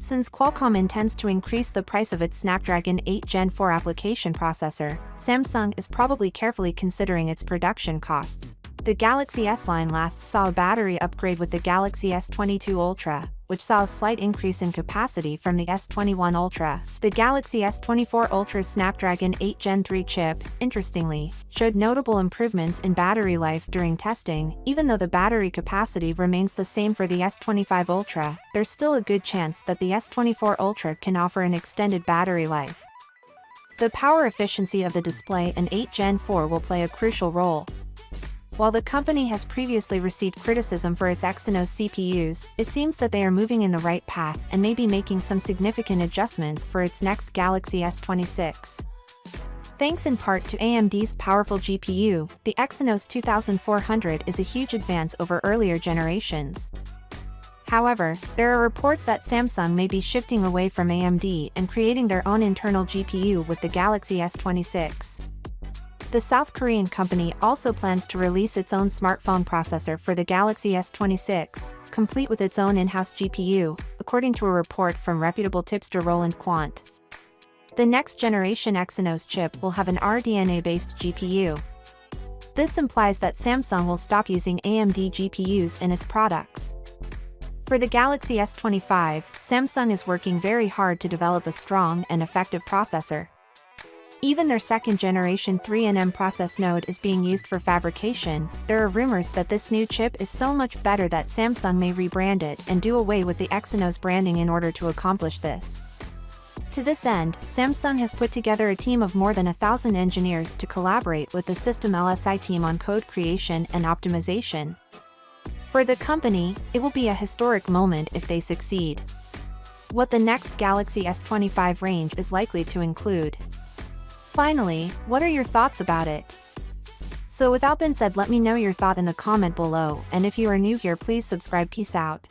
Since Qualcomm intends to increase the price of its Snapdragon 8 Gen 4 application processor, Samsung is probably carefully considering its production costs. The Galaxy S line last saw a battery upgrade with the Galaxy S22 Ultra, which saw a slight increase in capacity from the S21 Ultra. The Galaxy S24 Ultra's Snapdragon 8 Gen 3 chip, interestingly, showed notable improvements in battery life during testing. Even though the battery capacity remains the same for the S25 Ultra, there's still a good chance that the S24 Ultra can offer an extended battery life. The power efficiency of the display in 8 Gen 4 will play a crucial role. While the company has previously received criticism for its Exynos CPUs, it seems that they are moving in the right path and may be making some significant adjustments for its next Galaxy S26. Thanks in part to AMD's powerful GPU, the Exynos 2400 is a huge advance over earlier generations. However, there are reports that Samsung may be shifting away from AMD and creating their own internal GPU with the Galaxy S26. The South Korean company also plans to release its own smartphone processor for the Galaxy S26, complete with its own in-house GPU, according to a report from reputable tipster Roland Quant. The next-generation Exynos chip will have an RDNA-based GPU. This implies that Samsung will stop using AMD GPUs in its products. For the Galaxy S25, Samsung is working very hard to develop a strong and effective processor. Even their second-generation 3nm process node is being used for fabrication. There are rumors that this new chip is so much better that Samsung may rebrand it and do away with the Exynos branding in order to accomplish this. To this end, Samsung has put together a team of more than 1,000 engineers to collaborate with the System LSI team on code creation and optimization. For the company, it will be a historic moment if they succeed. What the next Galaxy S25 range is likely to include. Finally, what are your thoughts about it? So without being said, let me know your thought in the comment below, and if you are new here, please subscribe. Peace out.